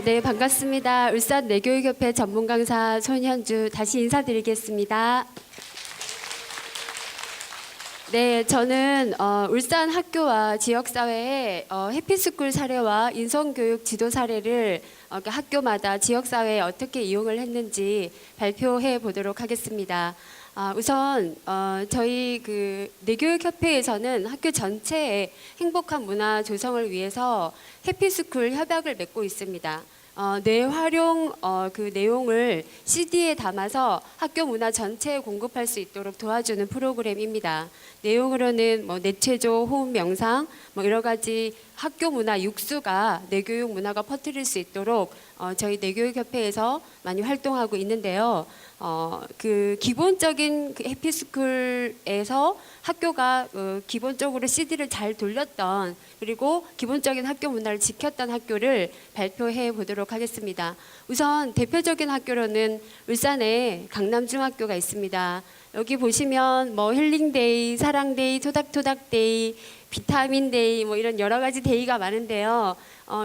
네, 반갑습니다. 울산 내교육협회 전문 강사 손현주 다시 인사드리겠습니다. 네, 저는 울산 학교와 지역사회의 해피스쿨 사례와 인성교육 지도 사례를 학교마다 지역사회에 어떻게 이용을 했는지 발표해 보도록 하겠습니다. 우선 저희 내교육협회에서는 학교 전체의 행복한 문화 조성을 위해서 해피스쿨 협약을 맺고 있습니다. 뇌활용 그 내용을 CD에 담아서 학교 문화 전체에 공급할 수 있도록 도와주는 프로그램입니다. 내용으로는 뇌체조, 호흡 명상, 여러 가지 학교 문화 육수가 내교육 문화가 퍼뜨릴 수 있도록 저희 내교육협회에서 많이 활동하고 있는데요. 그 기본적인 그 해피스쿨에서 학교가 기본적으로 CD를 잘 돌렸던, 그리고 기본적인 학교 문화를 지켰던 학교를 발표해 보도록 하겠습니다. 우선 대표적인 학교로는 울산에 강남중학교가 있습니다. 여기 보시면 힐링데이, 사랑데이, 토닥토닥데이, 비타민데이 이런 여러 가지 데이가 많은데요.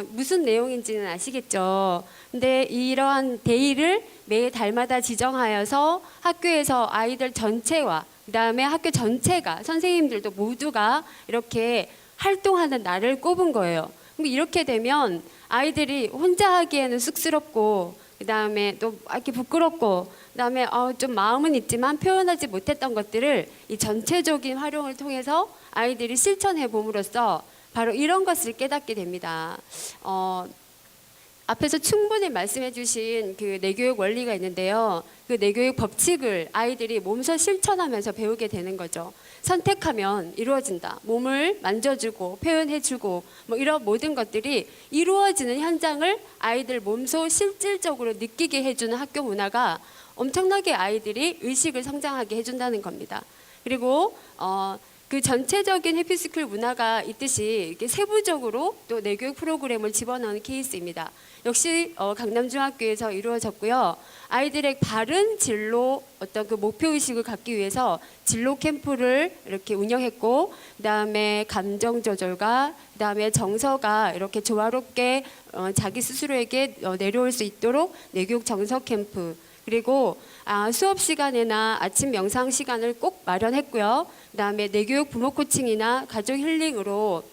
무슨 내용인지는 아시겠죠? 근데 이러한 데이를 매 달마다 지정하여서 학교에서 아이들 전체와 그다음에 학교 전체가, 선생님들도 모두가 이렇게 활동하는 날을 꼽은 거예요. 그럼 이렇게 되면 아이들이 혼자 하기에는 쑥스럽고, 그다음에 또 이렇게 부끄럽고, 그다음에 좀 마음은 있지만 표현하지 못했던 것들을 이 전체적인 활용을 통해서 아이들이 실천해 봄으로써 바로 이런 것을 깨닫게 됩니다. 앞에서 충분히 말씀해 주신 그 내교육 원리가 있는데요. 그 내교육 법칙을 아이들이 몸소 실천하면서 배우게 되는 거죠. 선택하면 이루어진다. 몸을 만져주고 표현해주고 이런 모든 것들이 이루어지는 현장을 아이들 몸소 실질적으로 느끼게 해주는 학교 문화가 엄청나게 아이들이 의식을 성장하게 해준다는 겁니다. 그리고 그 전체적인 해피스쿨 문화가 있듯이 이렇게 세부적으로 또 내교육 프로그램을 집어넣은 케이스입니다. 역시 강남중학교에서 이루어졌고요. 아이들의 바른 진로, 어떤 그 목표 의식을 갖기 위해서 진로 캠프를 이렇게 운영했고, 그다음에 감정 조절과 그다음에 정서가 이렇게 조화롭게 자기 스스로에게 내려올 수 있도록 내교육 정서 캠프, 그리고 수업 시간이나 아침 명상 시간을 꼭 마련했고요. 그다음에 내교육 부모 코칭이나 가족 힐링으로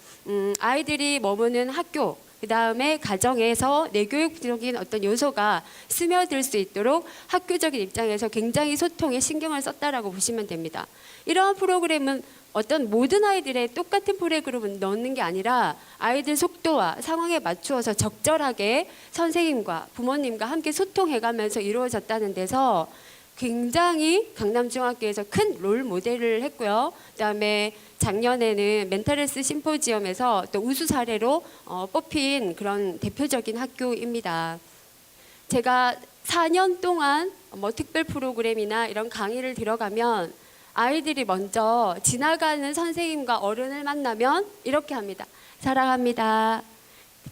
아이들이 머무는 학교, 그다음에 가정에서 내교육적인 어떤 요소가 스며들 수 있도록 학교적인 입장에서 굉장히 소통에 신경을 썼다라고 보시면 됩니다. 이러한 프로그램은 어떤 모든 아이들의 똑같은 프로그램을 넣는 게 아니라 아이들 속도와 상황에 맞추어서 적절하게 선생님과 부모님과 함께 소통해가면서 이루어졌다는 데서 굉장히 강남중학교에서 큰 롤 모델을 했고요. 그다음에 작년에는 멘탈헬스 심포지엄에서 또 우수 사례로 뽑힌 그런 대표적인 학교입니다. 제가 4년 동안 특별 프로그램이나 이런 강의를 들어가면 아이들이 먼저 지나가는 선생님과 어른을 만나면 이렇게 합니다. 사랑합니다.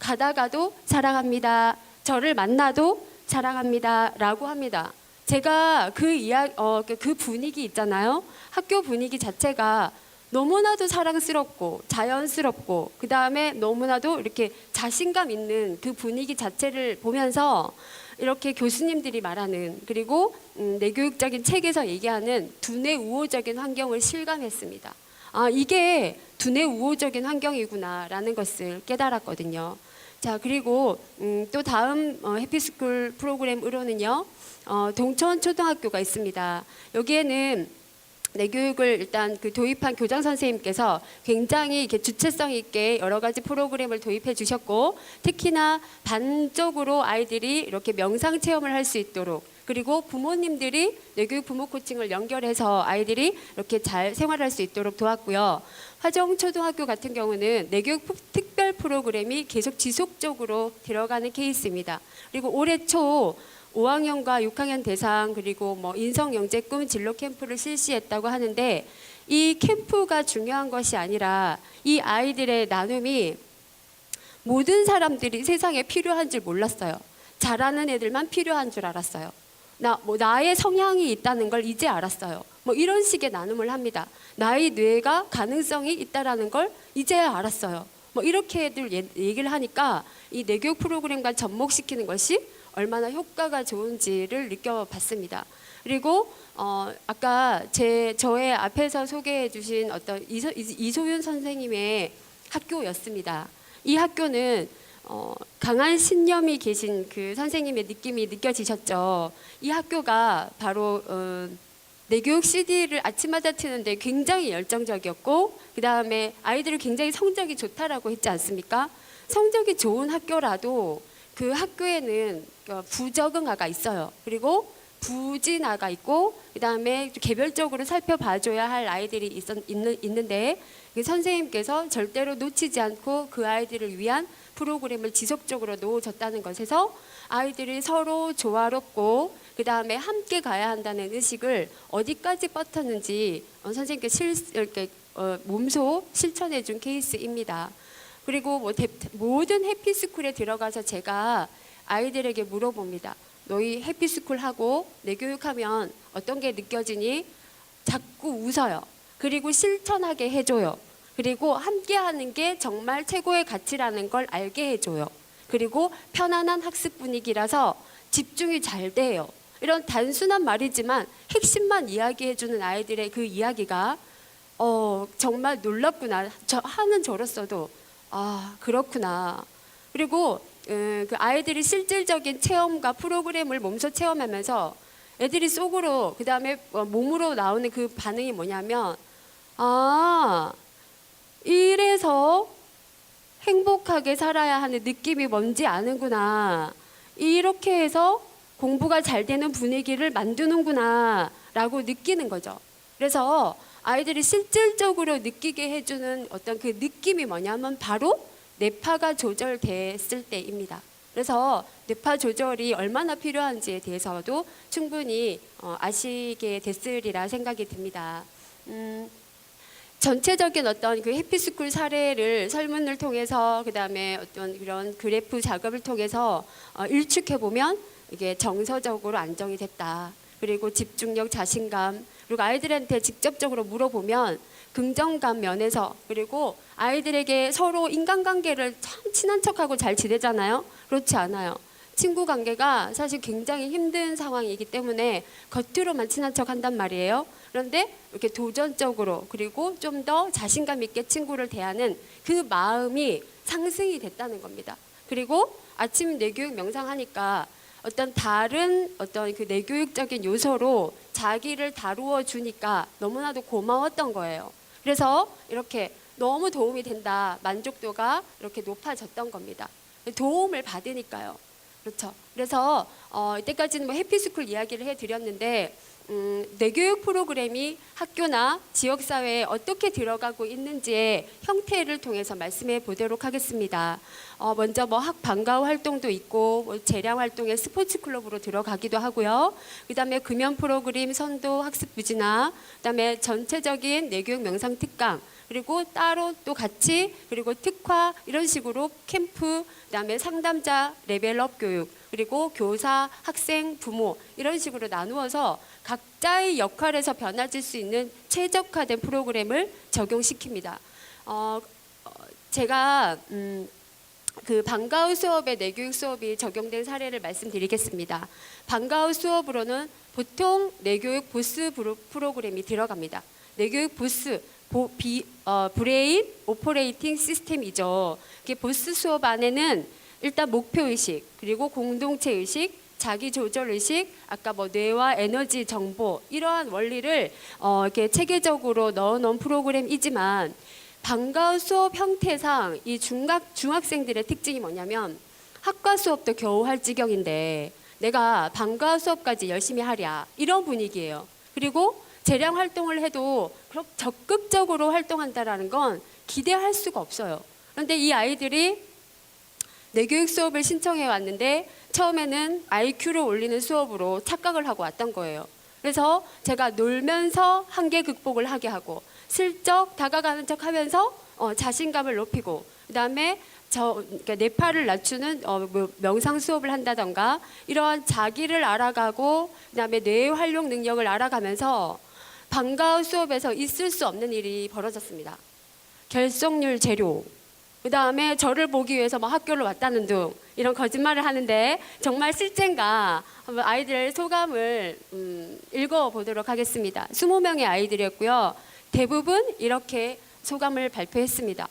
가다가도 사랑합니다. 저를 만나도 사랑합니다. 라고 합니다. 제가 그 분위기 있잖아요. 학교 분위기 자체가 너무나도 사랑스럽고 자연스럽고, 그 다음에 너무나도 이렇게 자신감 있는 그 분위기 자체를 보면서 이렇게 교수님들이 말하는, 그리고 내교육적인 책에서 얘기하는 두뇌 우호적인 환경을 실감했습니다. 이게 두뇌 우호적인 환경이구나라는 것을 깨달았거든요. 자, 그리고 또 다음 해피스쿨 프로그램으로는요, 동천 초등학교가 있습니다. 여기에는 내교육을 일단 도입한 교장 선생님께서 굉장히 이렇게 주체성 있게 여러 가지 프로그램을 도입해 주셨고, 특히나 반쪽으로 아이들이 이렇게 명상 체험을 할 수 있도록, 그리고 부모님들이 내교육 부모 코칭을 연결해서 아이들이 이렇게 잘 생활할 수 있도록 도왔고요. 화정초등학교 같은 경우는 내교육 특별 프로그램이 계속 지속적으로 들어가는 케이스입니다. 그리고 올해 초 5학년과 6학년 대상, 그리고 인성영재 꿈 진로 캠프를 실시했다고 하는데, 이 캠프가 중요한 것이 아니라 이 아이들의 나눔이 모든 사람들이 세상에 필요한 줄 몰랐어요. 잘하는 애들만 필요한 줄 알았어요. 나의 성향이 있다는 걸 이제 알았어요. 이런 식의 나눔을 합니다. 나의 뇌가 가능성이 있다라는 걸 이제 알았어요. 뭐 이렇게들 얘기를 하니까 이 내교육 프로그램과 접목시키는 것이 얼마나 효과가 좋은지를 느껴봤습니다. 그리고 아까 저의 앞에서 소개해 주신 어떤 이소윤 선생님의 학교였습니다. 이 학교는 강한 신념이 계신 그 선생님의 느낌이 느껴지셨죠. 이 학교가 바로 내교육 CD를 아침마다 트는데 굉장히 열정적이었고, 그 다음에 아이들이 굉장히 성적이 좋다라고 했지 않습니까? 성적이 좋은 학교라도 그 학교에는 부적응아가 있어요. 그리고 부진아가 있고, 그 다음에 개별적으로 살펴봐줘야 할 아이들이 있는데, 그 선생님께서 절대로 놓치지 않고 그 아이들을 위한 프로그램을 지속적으로 놓아줬다는 것에서 아이들이 서로 조화롭고 그 다음에 함께 가야 한다는 의식을 어디까지 뻗었는지 선생님께 이렇게 몸소 실천해 준 케이스입니다. 그리고 모든 해피스쿨에 들어가서 제가 아이들에게 물어봅니다. 너희 해피스쿨 하고 내교육하면 어떤 게 느껴지니? 자꾸 웃어요. 그리고 실천하게 해줘요. 그리고 함께 하는 게 정말 최고의 가치라는 걸 알게 해줘요. 그리고 편안한 학습 분위기라서 집중이 잘 돼요. 이런 단순한 말이지만 핵심만 이야기해주는 아이들의 그 이야기가 정말 놀랍구나. 하는 저로서도 그렇구나. 그리고 그 아이들이 실질적인 체험과 프로그램을 몸소 체험하면서 애들이 속으로 그 다음에 몸으로 나오는 그 반응이 뭐냐면 이래서 행복하게 살아야 하는 느낌이 뭔지 아는구나. 이렇게 해서 공부가 잘 되는 분위기를 만드는구나 라고 느끼는 거죠. 그래서 아이들이 실질적으로 느끼게 해주는 어떤 그 느낌이 뭐냐면 바로 뇌파가 조절됐을 때입니다. 그래서 뇌파 조절이 얼마나 필요한지에 대해서도 충분히 아시게 됐으리라 생각이 듭니다. 전체적인 어떤 그 해피스쿨 사례를 설문을 통해서 그다음에 어떤 그런 그래프 작업을 통해서 일축해 보면 이게 정서적으로 안정이 됐다. 그리고 집중력, 자신감, 그리고 아이들한테 직접적으로 물어보면 긍정감 면에서, 그리고 아이들에게 서로 인간관계를 참 친한 척하고 잘 지내잖아요. 그렇지 않아요. 친구 관계가 사실 굉장히 힘든 상황이기 때문에 겉으로만 친한 척 한단 말이에요. 그런데 이렇게 도전적으로 그리고 좀 더 자신감 있게 친구를 대하는 그 마음이 상승이 됐다는 겁니다. 그리고 아침 내교육 명상하니까 어떤 다른 어떤 그 내교육적인 요소로 자기를 다루어 주니까 너무나도 고마웠던 거예요. 그래서 이렇게 너무 도움이 된다, 만족도가 이렇게 높아졌던 겁니다. 도움을 받으니까요. 그렇죠. 그래서 이때까지는 뭐 해피스쿨 이야기를 해드렸는데 내교육 프로그램이 학교나 지역사회에 어떻게 들어가고 있는지의 형태를 통해서 말씀해 보도록 하겠습니다. 먼저 뭐 학방과후 활동도 있고 뭐 재량 활동의 스포츠 클럽으로 들어가기도 하고요. 그다음에 금연 프로그램, 선도, 학습 부진화, 그다음에 전체적인 내교육 명상 특강, 그리고 따로 또 같이, 그리고 특화, 이런 식으로 캠프, 그다음에 상담자 레벨업 교육, 그리고 교사, 학생, 부모, 이런 식으로 나누어서 각자의 역할에서 변화질 수 있는 최적화된 프로그램을 적용시킵니다. 제가 그 방과후 수업에 내교육 수업이 적용된 사례를 말씀드리겠습니다. 방과후 수업으로는 보통 내교육 보스 프로그램이 들어갑니다. 내교육 보스, 브레인 오퍼레이팅 시스템이죠. 보스 수업 안에는 일단 목표의식, 그리고 공동체의식, 자기조절의식, 아까 뭐 뇌와 에너지 정보, 이러한 원리를 이렇게 체계적으로 넣어놓은 프로그램이지만 방과후 수업 형태상 이 중학생들의 특징이 뭐냐면 학과 수업도 겨우 할 지경인데 내가 방과후 수업까지 열심히 하랴, 이런 분위기예요. 그리고 재량 활동을 해도 그렇게 적극적으로 활동한다라는 건 기대할 수가 없어요. 그런데 이 아이들이 내교육 수업을 신청해 왔는데 처음에는 IQ를 올리는 수업으로 착각을 하고 왔던 거예요. 그래서 제가 놀면서 한계 극복을 하게 하고 슬쩍 다가가는 척 하면서 자신감을 높이고, 그다음에 그러니까 뇌파를 낮추는 명상 수업을 한다던가 이러한 자기를 알아가고 그다음에 뇌의 활용 능력을 알아가면서 방과후 수업에서 있을 수 없는 일이 벌어졌습니다. 결석률 제로, 그 다음에 저를 보기 위해서 뭐 학교를 왔다는 둥 이런 거짓말을 하는데 정말 실제인가 한번 아이들 소감을 읽어보도록 하겠습니다. 20명의 아이들이었고요. 대부분 이렇게 소감을 발표했습니다.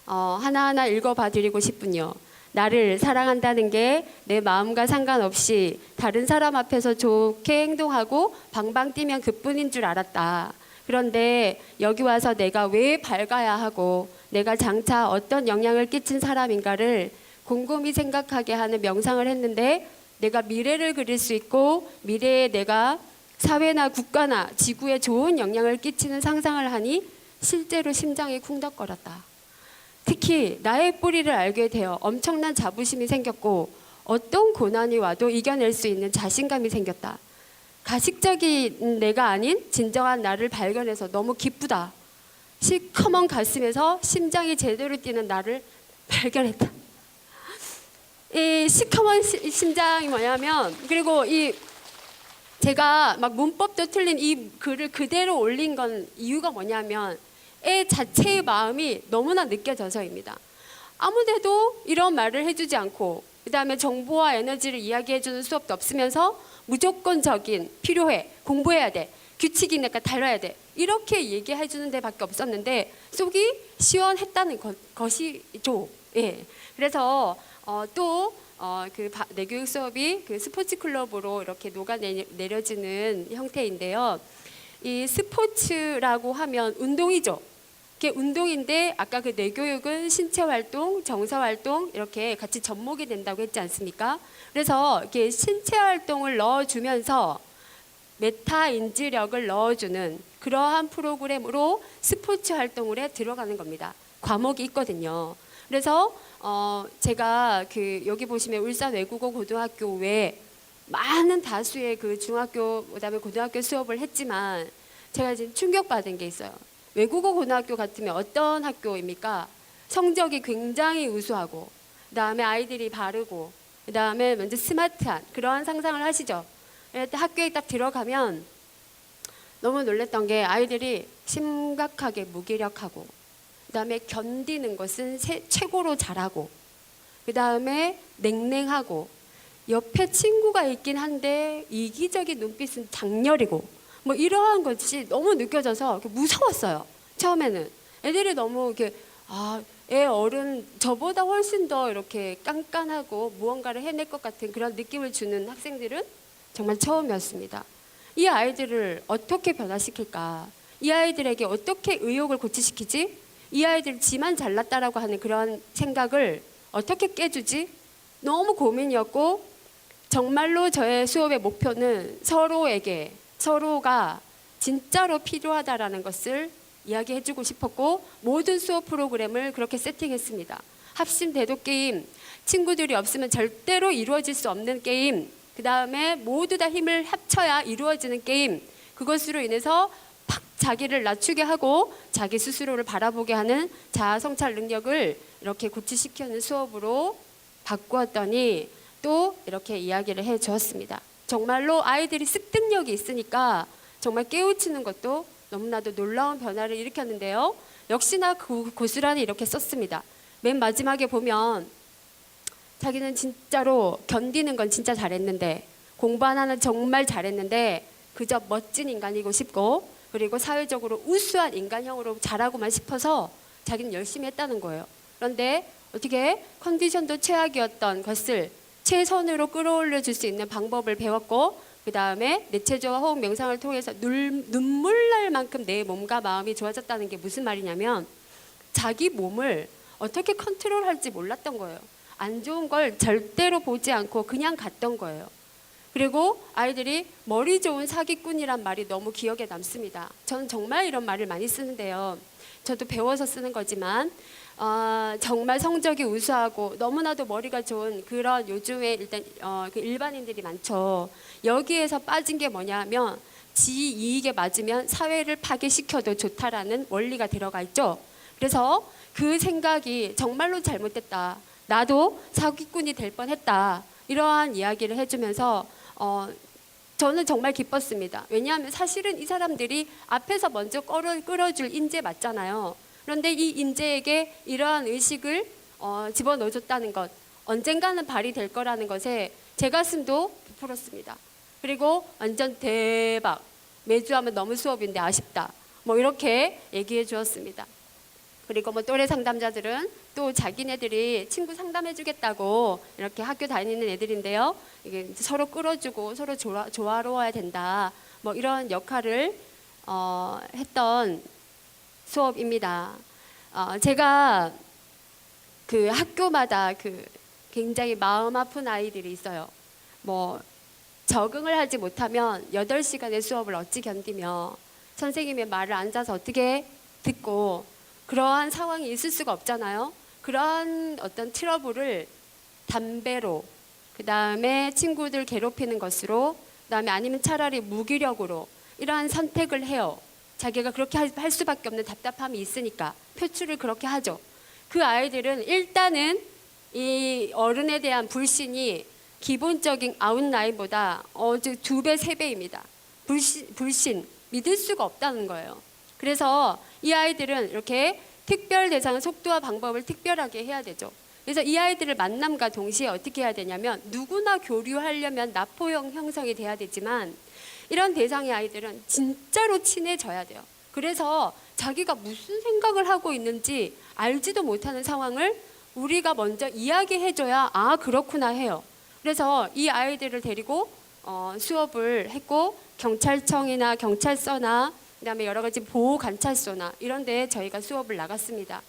하나하나 읽어봐 드리고 싶군요. 나를 사랑한다는 게 내 마음과 상관없이 다른 사람 앞에서 좋게 행동하고 방방 뛰면 그뿐인 줄 알았다. 그런데 여기 와서 내가 왜 밝아야 하고 내가 장차 어떤 영향을 끼친 사람인가를 곰곰이 생각하게 하는 명상을 했는데 내가 미래를 그릴 수 있고 미래에 내가 사회나 국가나 지구에 좋은 영향을 끼치는 상상을 하니 실제로 심장이 쿵덕거렸다. 특히 나의 뿌리를 알게 되어 엄청난 자부심이 생겼고 어떤 고난이 와도 이겨낼 수 있는 자신감이 생겼다. 가식적인 내가 아닌 진정한 나를 발견해서 너무 기쁘다. 시커먼 가슴에서 심장이 제대로 뛰는 나를 발견했다. 이 시커먼 심장이 뭐냐면 그리고 이 제가 막 문법도 틀린 이 글을 그대로 올린 건 이유가 뭐냐면 애 자체의 마음이 너무나 느껴져서입니다. 아무데도 이런 말을 해주지 않고 그 다음에 정보와 에너지를 이야기해주는 수업도 없으면서 무조건적인 필요해 공부해야 돼 규칙이니까 달려야 돼 이렇게 얘기해주는 데밖에 없었는데 속이 시원했다는 것이죠. 예. 그래서 그 내교육 수업이 그 스포츠 클럽으로 이렇게 녹아내려지는 형태인데요. 이 스포츠라고 하면 운동이죠. 이게 운동인데 아까 그 내교육은 신체 활동, 정서 활동 이렇게 같이 접목이 된다고 했지 않습니까? 그래서 이렇게 신체 활동을 넣어주면서 메타 인지력을 넣어주는 그러한 프로그램으로 스포츠 활동을 들어가는 겁니다. 과목이 있거든요. 그래서 제가 그 여기 보시면 울산 외국어 고등학교 외에 많은 다수의 그 중학교 그다음에 고등학교 수업을 했지만 제가 지금 충격받은 게 있어요. 외국어 고등학교 같으면 어떤 학교입니까? 성적이 굉장히 우수하고 그다음에 아이들이 바르고 그다음에 먼저 스마트한 그러한 상상을 하시죠. 학교에 딱 들어가면 너무 놀랬던 게 아이들이 심각하게 무기력하고 그다음에 견디는 것은 최고로 잘하고 그다음에 냉랭하고 옆에 친구가 있긴 한데 이기적인 눈빛은 장렬이고 뭐 이러한 것이 너무 느껴져서 무서웠어요. 처음에는 애들이 너무 이렇게 애 어른 저보다 훨씬 더 이렇게 깐깐하고 무언가를 해낼 것 같은 그런 느낌을 주는 학생들은 정말 처음이었습니다. 이 아이들을 어떻게 변화시킬까? 이 아이들에게 어떻게 의욕을 고취시키지? 이 아이들 지만 잘났다라고 하는 그런 생각을 어떻게 깨주지? 너무 고민이었고 정말로 저의 수업의 목표는 서로가 진짜로 필요하다라는 것을 이야기해주고 싶었고 모든 수업 프로그램을 그렇게 세팅했습니다. 합심 대도 게임, 친구들이 없으면 절대로 이루어질 수 없는 게임, 그 다음에 모두 다 힘을 합쳐야 이루어지는 게임, 그것으로 인해서 팍 자기를 낮추게 하고 자기 스스로를 바라보게 하는 자아 성찰 능력을 이렇게 고취시키는 수업으로 바꾸었더니 또 이렇게 이야기를 해 주었습니다. 정말로 아이들이 습득력이 있으니까 정말 깨우치는 것도 너무나도 놀라운 변화를 일으켰는데요. 역시나 고스란히 이렇게 썼습니다. 맨 마지막에 보면 자기는 진짜로 견디는 건 진짜 잘했는데 공부 하나는 정말 잘했는데 그저 멋진 인간이고 싶고 그리고 사회적으로 우수한 인간형으로 자라고만 싶어서 자기는 열심히 했다는 거예요. 그런데 어떻게 컨디션도 최악이었던 것을 최선으로 끌어올려 줄 수 있는 방법을 배웠고 그 다음에 내체조와 호흡 명상을 통해서 눈물 날 만큼 내 몸과 마음이 좋아졌다는 게 무슨 말이냐면 자기 몸을 어떻게 컨트롤할지 몰랐던 거예요. 안 좋은 걸 절대로 보지 않고 그냥 갔던 거예요. 그리고 아이들이 머리 좋은 사기꾼이란 말이 너무 기억에 남습니다. 저는 정말 이런 말을 많이 쓰는데요. 저도 배워서 쓰는 거지만 정말 성적이 우수하고 너무나도 머리가 좋은 그런 요즘에 일단 그 일반인들이 많죠. 여기에서 빠진 게 뭐냐면 지 이익에 맞으면 사회를 파괴시켜도 좋다라는 원리가 들어가 있죠. 그래서 그 생각이 정말로 잘못됐다. 나도 사기꾼이 될 뻔했다. 이러한 이야기를 해주면서 저는 정말 기뻤습니다. 왜냐하면 사실은 이 사람들이 앞에서 먼저 끌어줄 인재 맞잖아요. 그런데 이 인재에게 이러한 의식을 집어넣어줬다는 것, 언젠가는 발휘될 거라는 것에 제 가슴도 부풀었습니다. 그리고 완전 대박, 매주 하면 너무 수업인데 아쉽다, 뭐 이렇게 얘기해 주었습니다. 그리고 뭐 또래 상담자들은 또 자기네들이 친구 상담해 주겠다고 이렇게 학교 다니는 애들인데요. 이게 서로 끌어주고 서로 조화로워야 된다, 뭐 이런 역할을 했던 수업입니다. 제가 그 학교마다 그 굉장히 마음 아픈 아이들이 있어요. 뭐 적응을 하지 못하면 8시간의 수업을 어찌 견디며 선생님의 말을 앉아서 어떻게 듣고, 그러한 상황이 있을 수가 없잖아요. 그러한 어떤 트러블을 담배로, 그 다음에 친구들 괴롭히는 것으로, 그 다음에 아니면 차라리 무기력으로 이러한 선택을 해요. 자기가 그렇게 할 수밖에 없는 답답함이 있으니까 표출을 그렇게 하죠. 그 아이들은 일단은 이 어른에 대한 불신이 기본적인 아웃라인보다 2배, 3배입니다. 불신, 믿을 수가 없다는 거예요. 그래서 이 아이들은 이렇게 특별 대상 속도와 방법을 특별하게 해야 되죠. 그래서 이 아이들을 만남과 동시에 어떻게 해야 되냐면, 누구나 교류하려면 나포형 형성이 돼야 되지만 이런 대상의 아이들은 진짜로 친해져야 돼요. 그래서 자기가 무슨 생각을 하고 있는지 알지도 못하는 상황을 우리가 먼저 이야기해줘야 아 그렇구나 해요. 그래서 이 아이들을 데리고 수업을 했고, 경찰청이나 경찰서나 그다음에 여러 가지 보호관찰소나 이런 데 저희가 수업을 나갔습니다.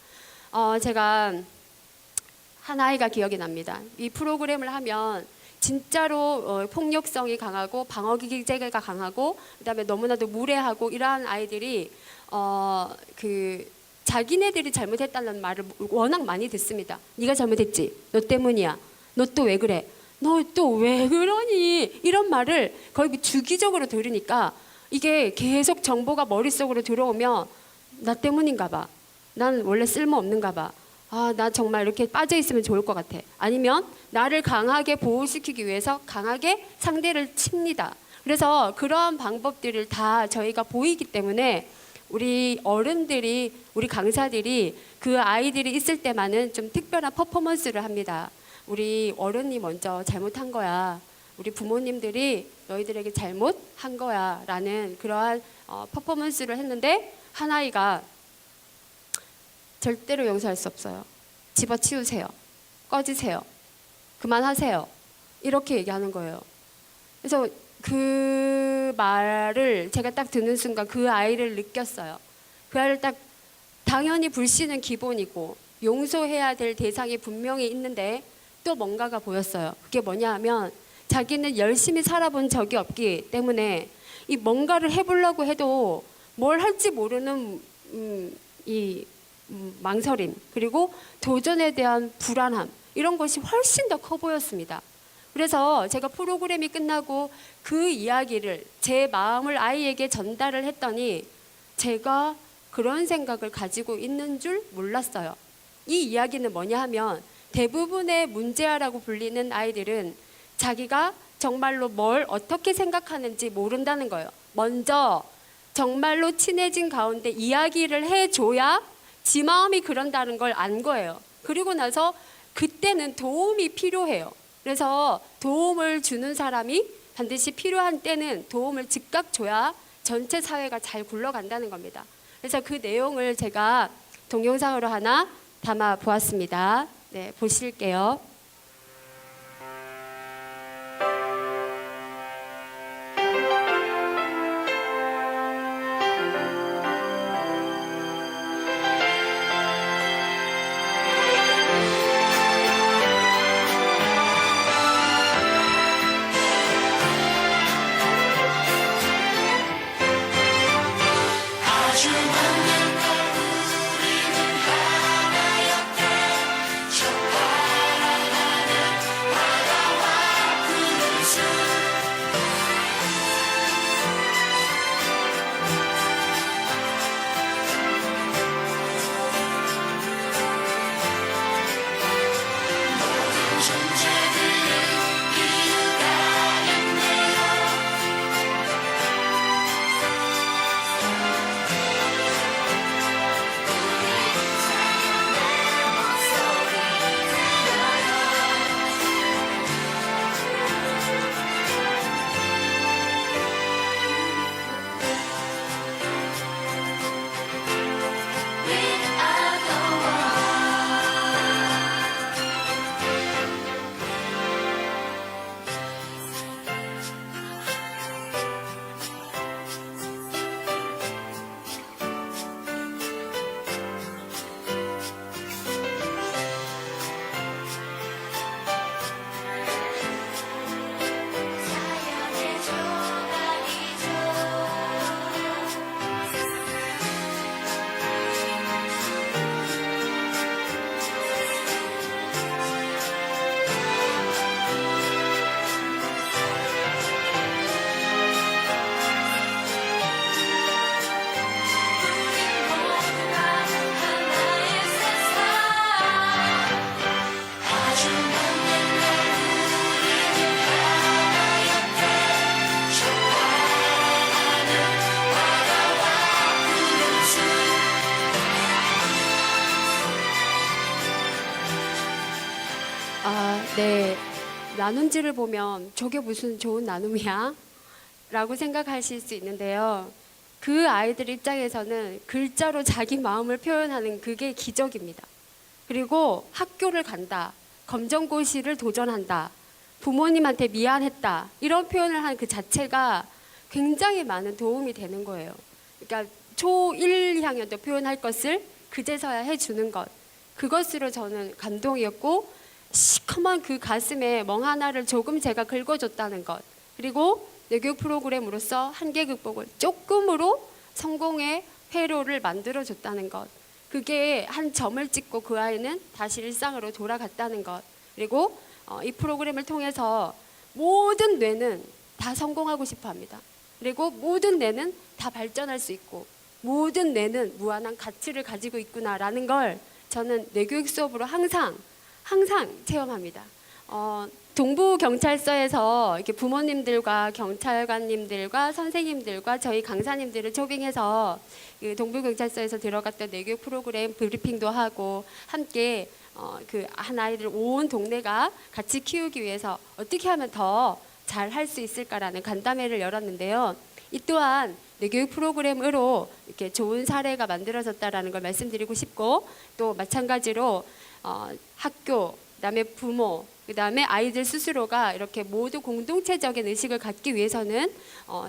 제가 한 아이가 기억이 납니다. 이 프로그램을 하면 진짜로 폭력성이 강하고 방어기제가 강하고, 그다음에 너무나도 무례하고 이러한 아이들이 그 자기네들이 잘못했다는 말을 워낙 많이 듣습니다. 네가 잘못했지, 너 때문이야, 너 또 왜 그래, 너 또 왜 그러니, 이런 말을 거의 주기적으로 들으니까 이게 계속 정보가 머릿속으로 들어오면 나 때문인가 봐, 난 원래 쓸모없는가 봐, 아, 나 정말 이렇게 빠져 있으면 좋을 것 같아, 아니면 나를 강하게 보호시키기 위해서 강하게 상대를 칩니다. 그래서 그런 방법들을 다 저희가 보이기 때문에 우리 어른들이, 우리 강사들이 그 아이들이 있을 때만은 좀 특별한 퍼포먼스를 합니다. 우리 어른이 먼저 잘못한 거야, 우리 부모님들이 너희들에게 잘못한 거야 라는 그러한 퍼포먼스를 했는데, 한 아이가 절대로 용서할 수 없어요. 집어치우세요, 꺼지세요, 그만하세요, 이렇게 얘기하는 거예요. 그래서 그 말을 제가 딱 듣는 순간 그 아이를 느꼈어요. 그 아이를 딱, 당연히 불신은 기본이고 용서해야 될 대상이 분명히 있는데 또 뭔가가 보였어요. 그게 뭐냐 하면, 자기는 열심히 살아본 적이 없기 때문에 이 뭔가를 해보려고 해도 뭘 할지 모르는 망설임, 그리고 도전에 대한 불안함, 이런 것이 훨씬 더 커 보였습니다. 그래서 제가 프로그램이 끝나고 그 이야기를, 제 마음을 아이에게 전달을 했더니 제가 그런 생각을 가지고 있는 줄 몰랐어요. 이 이야기는 뭐냐 하면, 대부분의 문제아라고 불리는 아이들은 자기가 정말로 뭘 어떻게 생각하는지 모른다는 거예요. 먼저 정말로 친해진 가운데 이야기를 해줘야 지 마음이 그런다는 걸 안 거예요. 그리고 나서 그때는 도움이 필요해요. 그래서 도움을 주는 사람이 반드시 필요한 때는 도움을 즉각 줘야 전체 사회가 잘 굴러간다는 겁니다. 그래서 그 내용을 제가 동영상으로 하나 담아 보았습니다. 네, 보실게요. 아주 많은 걸 우리는 하나였다. 저 파란 네. 나눔지를 보면 저게 무슨 좋은 나눔이야? 라고 생각하실 수 있는데요. 그 아이들 입장에서는 글자로 자기 마음을 표현하는 그게 기적입니다. 그리고 학교를 간다, 검정고시를 도전한다, 부모님한테 미안했다, 이런 표현을 한 그 자체가 굉장히 많은 도움이 되는 거예요. 그러니까 초 1, 2학년 때 표현할 것을 그제서야 해주는 것, 그것으로 저는 감동이었고, 시커먼 그 가슴에 멍 하나를 조금 제가 긁어줬다는 것, 그리고 내교육 프로그램으로서 한계 극복을 조금으로 성공의 회로를 만들어줬다는 것, 그게 한 점을 찍고 그 아이는 다시 일상으로 돌아갔다는 것, 그리고 이 프로그램을 통해서 모든 뇌는 다 성공하고 싶어 합니다. 그리고 모든 뇌는 다 발전할 수 있고 모든 뇌는 무한한 가치를 가지고 있구나라는 걸 저는 뇌교육 수업으로 항상 체험합니다. 동부경찰서에서 이렇게 부모님들과 경찰관님들과 선생님들과 저희 강사님들을 초빙해서 그 동부경찰서에서 들어갔던 뇌교육 프로그램 브리핑도 하고 함께 그 한 아이들 온 동네가 같이 키우기 위해서 어떻게 하면 더 잘 할 수 있을까라는 간담회를 열었는데요. 이 또한 뇌교육 프로그램으로 이렇게 좋은 사례가 만들어졌다라는 걸 말씀드리고 싶고, 또 마찬가지로 학교, 그다음에 부모, 그다음에 아이들 스스로가 이렇게 모두 공동체적인 의식을 갖기 위해서는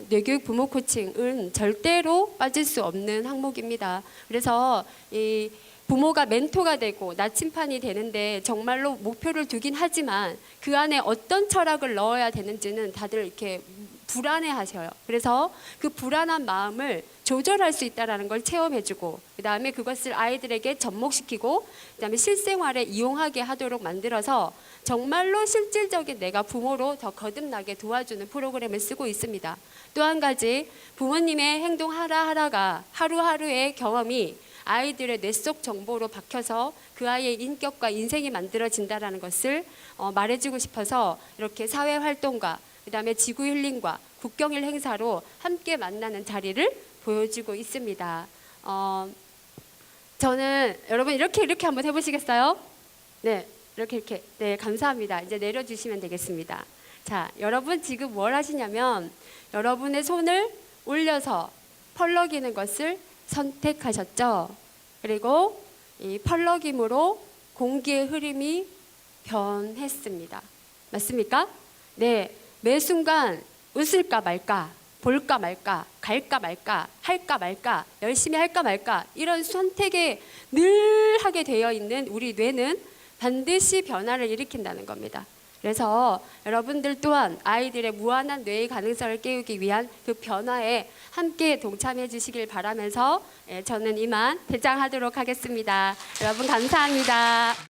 뇌교육 부모 코칭은 절대로 빠질 수 없는 항목입니다. 그래서 이 부모가 멘토가 되고 나침판이 되는데 정말로 목표를 두긴 하지만 그 안에 어떤 철학을 넣어야 되는지는 다들 이렇게 불안해하셔요. 그래서 그 불안한 마음을 조절할 수 있다는 걸 체험해주고, 그다음에 그것을 아이들에게 접목시키고, 그다음에 실생활에 이용하게 하도록 만들어서 정말로 실질적인 내가 부모로 더 거듭나게 도와주는 프로그램을 쓰고 있습니다. 또 한 가지, 부모님의 행동 하나하나가 하루하루의 경험이 아이들의 뇌 속 정보로 박혀서 그 아이의 인격과 인생이 만들어진다는 것을 말해주고 싶어서 이렇게 사회활동과 그다음에 지구 힐링과 국경일 행사로 함께 만나는 자리를 보여주고 있습니다. 저는 여러분 이렇게 한번 해보시겠어요? 네, 이렇게. 네, 감사합니다. 이제 내려주시면 되겠습니다. 자, 여러분 지금 뭘 하시냐면 여러분의 손을 올려서 펄럭이는 것을 선택하셨죠. 그리고 이 펄럭임으로 공기의 흐름이 변했습니다. 맞습니까? 네, 매 순간 웃을까 말까, 볼까 말까, 갈까 말까, 할까 말까, 열심히 할까 말까, 이런 선택에 늘 하게 되어 있는 우리 뇌는 반드시 변화를 일으킨다는 겁니다. 그래서 여러분들 또한 아이들의 무한한 뇌의 가능성을 깨우기 위한 그 변화에 함께 동참해 주시길 바라면서 저는 이만 퇴장하도록 하겠습니다. 여러분 감사합니다.